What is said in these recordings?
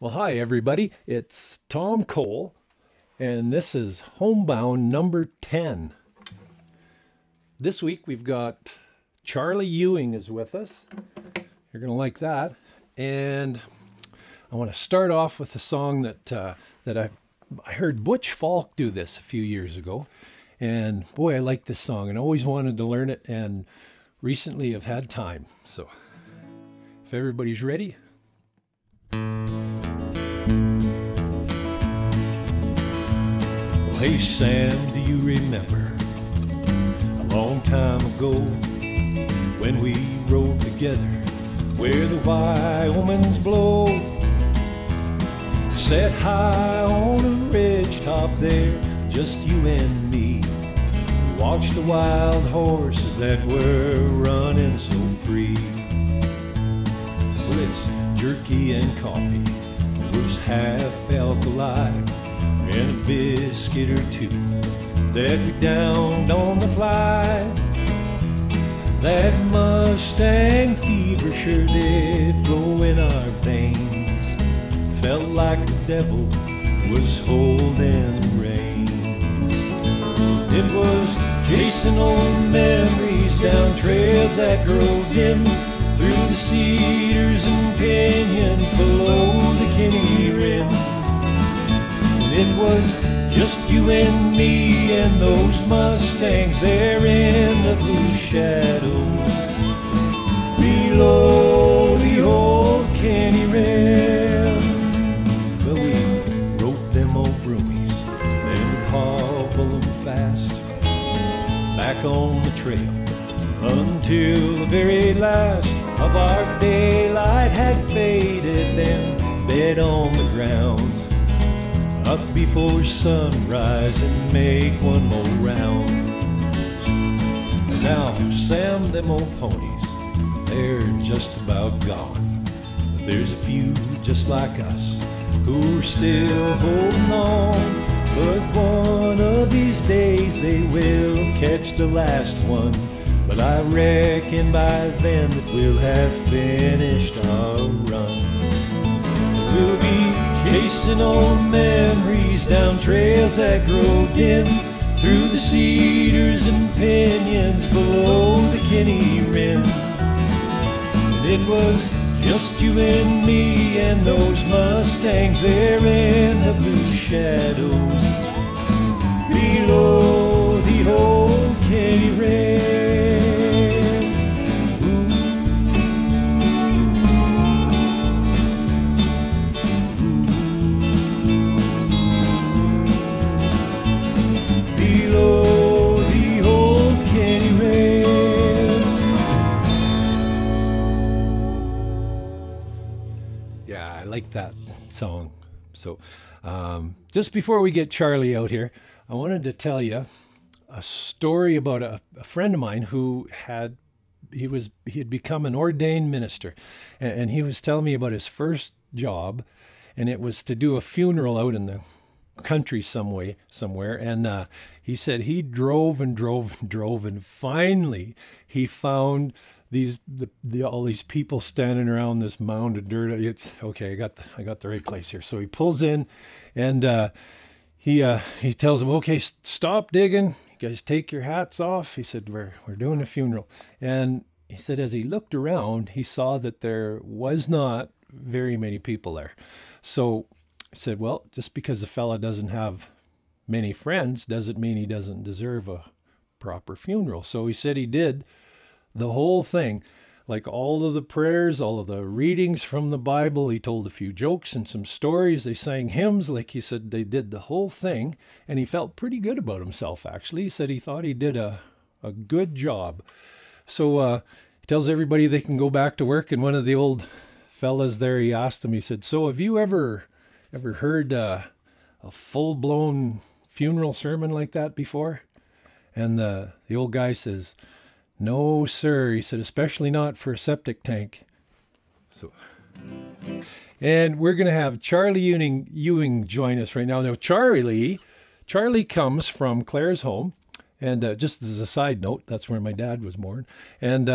Well, hi, everybody. It's Tom Cole, and this is Homebound number 10. This week we've got Charlie Ewing is with us. You're going to like that. And I want to start off with a song that I heard Butch Falk do this a few years ago. And boy, I like this song and always wanted to learn it. And recently I've had time. So if everybody's ready. Hey Sam, do you remember a long time ago when we rode together where the Wyomings blow? Sat high on a ridge top there, just you and me. We watched the wild horses that were running so free. Well, it's jerky and coffee, roast half alkali, and a biscuit or two that we downed on the fly. That Mustang fever sure did flow in our veins. Felt like the devil was holding the reins. It was chasing old memories down trails that grow dim, through the cedars and pinyons below the Kinney Rim. It was just you and me and those Mustangs there in the blue shadows below the old Kinney Rim. But we rode them old broomies and would hobble them fast back on the trail until the very last of our daylight had faded, then bed on the ground up before sunrise and make one more round. And now, Sam, them old ponies, they're just about gone. But there's a few just like us who are still holding on. But one of these days they will catch the last one. But I reckon by then that we'll have finished our run. We'll be chasing old memories down trails that grow dim, through the cedars and pinyons below the Kinney Rim. And it was just you and me and those Mustangs there in the blue shadows below the old Kinney Rim. Like that song. So just before we get Charlie out here, I wanted to tell you a story about a friend of mine who had become an ordained minister, and he was telling me about his first job, and it was to do a funeral out in the country somewhere, and he said he drove and drove and drove, and finally he found all these people standing around this mound of dirt. It's okay. I got the right place here. So he pulls in, and he tells them, "Okay, stop digging. You guys take your hats off." He said, "We're doing a funeral." And he said, as he looked around, he saw that there was not very many people there. So he said, "Well, just because a fella doesn't have many friends doesn't mean he doesn't deserve a proper funeral." So he said he did the whole thing, like all of the prayers, all of the readings from the Bible. He told a few jokes and some stories. They sang hymns. Like he said, they did the whole thing. And he felt pretty good about himself, actually. He said he thought he did a good job. So he tells everybody they can go back to work. And one of the old fellas there, he asked him, he said, "So have you ever heard a full-blown funeral sermon like that before?" And the old guy says, "No, sir." He said, "especially not for a septic tank." So, and we're going to have Charlie Ewing join us right now. Now, Charlie comes from Clare's home, and just as a side note, that's where my dad was born. And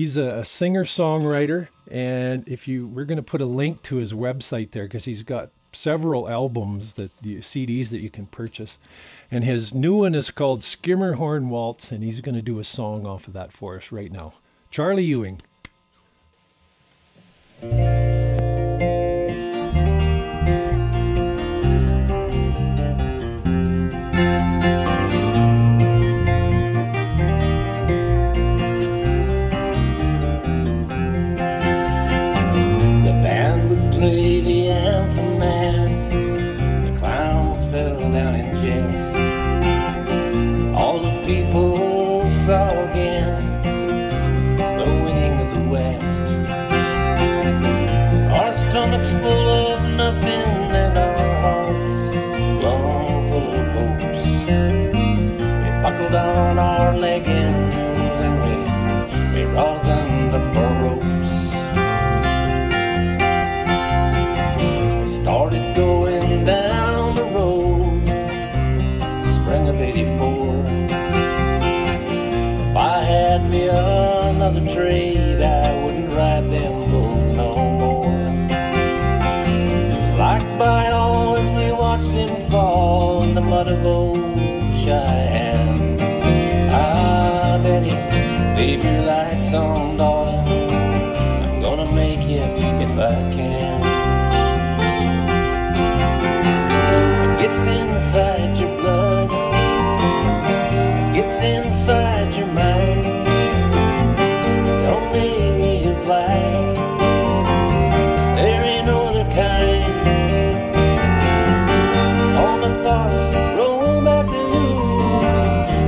He's a singer-songwriter, and we're going to put a link to his website there because he's got several albums, the CDs that you can purchase. And his new one is called Skimmer Horn Waltz, and he's going to do a song off of that for us right now. Charlie Ewing. Trade, I wouldn't ride them bulls no more. It was like by all as we watched him fall in the mud of old Cheyenne. Ah, Betty, leave your lights on, darling. I'm gonna make you if I can. It gets inside your blood, it gets inside your mind. Way of life, there ain't no other kind. All my thoughts roll back to you.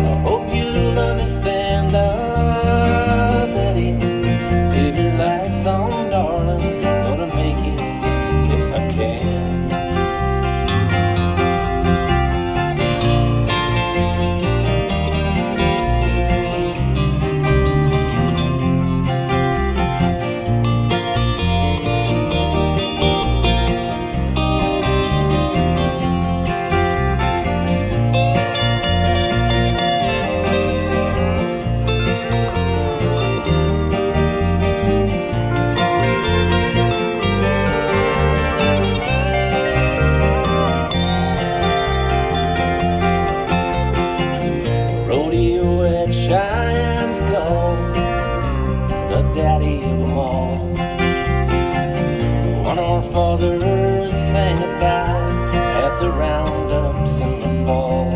I hope you'll understand. Ah, Betty, leave your lights on, darling. Gonna make it if I can. Daddy of them all, one our fathers sang about at the roundups in the fall.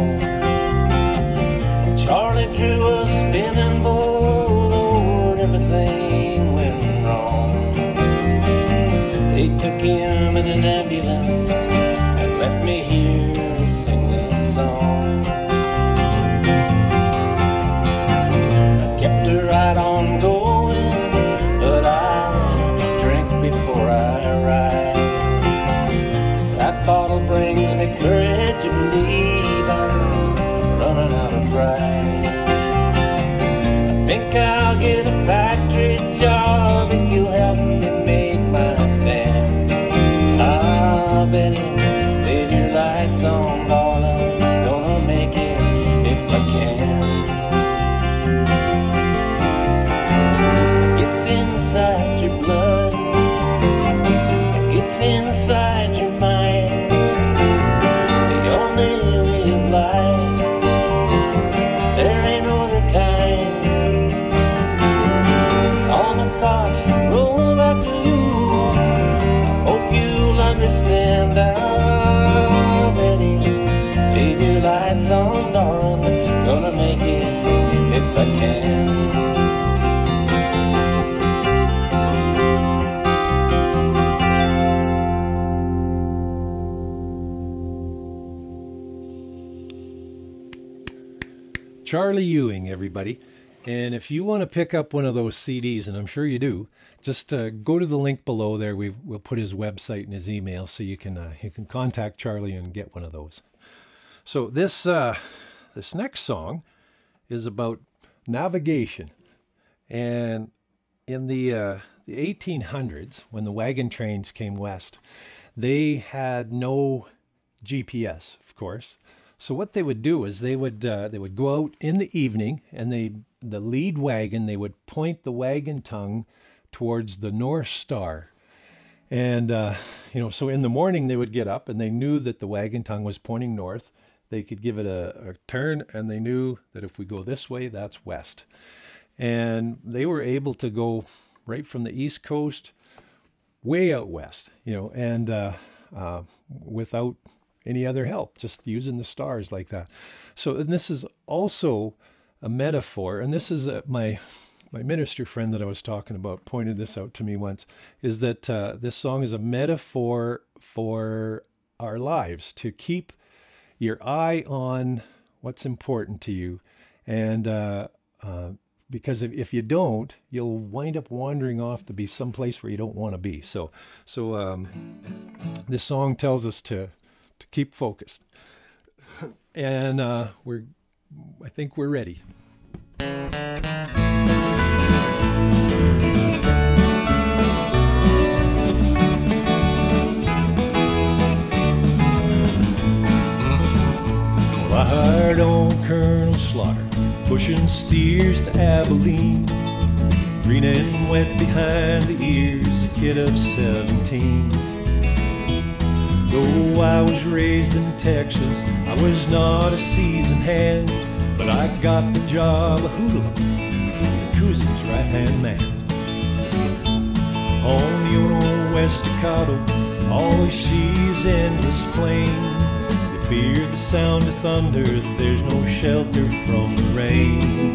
Charlie drew a spinning bull, Lord, everything went wrong. They took him in an ambulance and left me here to sing this song. I kept her right on going, before I ride. That bottle brings me courage to believe I'm running out of pride. I think I'll get a factory job if you'll help me make my stand. Ah, Betty, leave your lights on, darling. Gonna make it if I can. It's inside your blood, it's inside your mind. The only way of life, there ain't no other kind. All my thoughts roll back to you. Hope you'll understand. Ah, Betty, leave your lights on, darling. Gonna make it if I can. Charlie Ewing, everybody. And if you want to pick up one of those CDs, and I'm sure you do, just go to the link below there. We'll put his website and his email so you can contact Charlie and get one of those. So this next song is about navigation. And in the 1800s, when the wagon trains came west, they had no GPS, of course. So what they would do is they would go out in the evening and they'd the lead wagon, they would point the wagon tongue towards the North Star. And, so in the morning they would get up and they knew that the wagon tongue was pointing north. They could give it a turn, and they knew that if we go this way, that's west. And they were able to go right from the East Coast way out west, and without any other help, just using the stars like that. So, and this is also a metaphor, and this is my minister friend that I was talking about pointed this out to me once, is that this song is a metaphor for our lives, to keep your eye on what's important to you. And because if you don't, you'll wind up wandering off to be someplace where you don't want to be. So this song tells us to keep focused. And I think we're ready. I hired on Colonel Slaughter, pushing steers to Abilene, green and wet behind the ears, a kid of 17. Though I was raised in Texas, I was not a seasoned hand, but I got the job of hoodlum, the Cousins' right-hand man. On the old West Staccato, all we see is endless plain. Fear the sound of thunder, there's no shelter from the rain.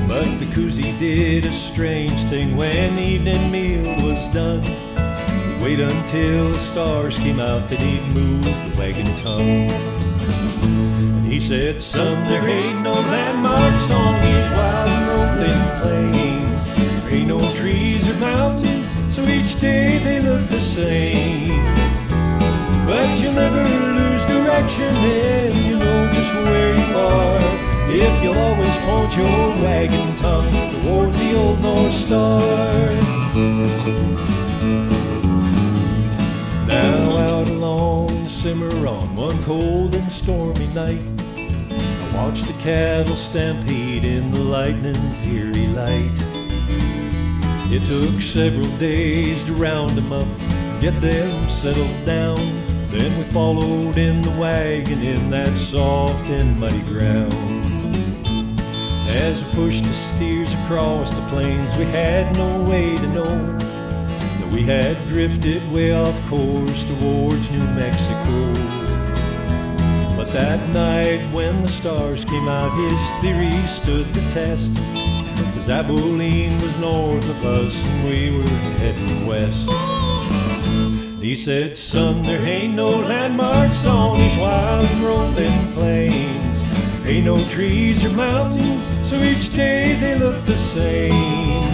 But the Cousy did a strange thing when the evening meal was done. He'd wait until the stars came out, then he'd move the wagon tongue. And he said, son, there ain't no landmarks on these wild and rolling plains. There ain't no trees or mountains, so each day they look the same. But you'll never lose direction, and you know just where you are, if you'll always point your wagon tongue towards the old North Star. Now out along the Cimarron, one cold and stormy night, I watched the cattle stampede in the lightning's eerie light. It took several days to round them up, get them settled down. Then we followed in the wagon in that soft and muddy ground. As we pushed the steers across the plains, we had no way to know that we had drifted way off course towards New Mexico. But that night when the stars came out, his theory stood the test, 'cause Abilene was north of us and we were heading west. He said, son, there ain't no landmarks on these wild and rolling plains. There ain't no trees or mountains, so each day they look the same.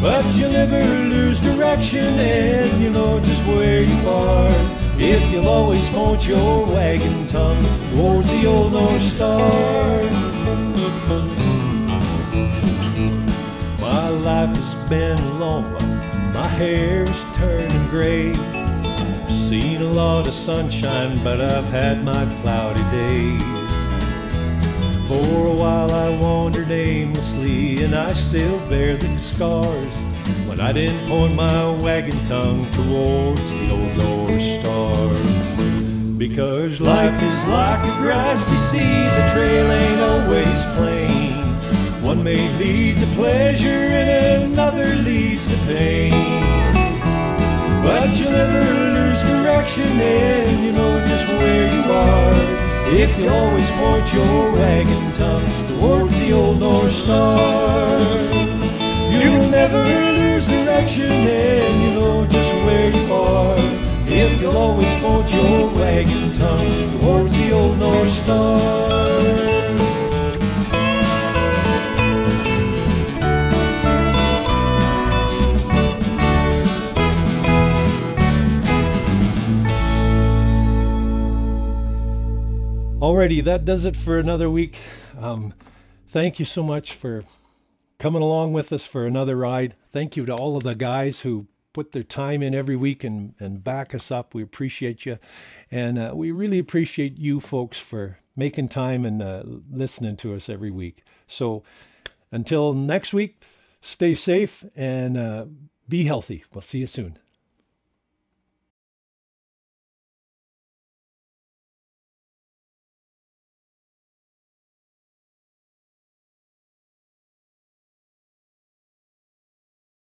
But you'll never lose direction, and you know just where you are, if you'll always point your wagon tongue towards the old North Star. My life has been a long one. My hair is turning gray. I've seen a lot of sunshine, but I've had my cloudy days. For a while I wandered aimlessly, and I still bear the scars when I didn't point my wagon tongue towards the old North Star. Because life is like a grassy sea, the trail ain't always plain. One may lead to pleasure and another leads to pain. But you'll never lose direction, and you know just where you are, if you always point your wagon tongue towards the old North Star. You'll never lose direction, and you know just where you are, if you'll always point your wagon tongue towards the old North Star. Alrighty, that does it for another week. Thank you so much for coming along with us for another ride. Thank you to all of the guys who put their time in every week and back us up. We appreciate you. And we really appreciate you folks for making time and listening to us every week. So until next week, stay safe and be healthy. We'll see you soon.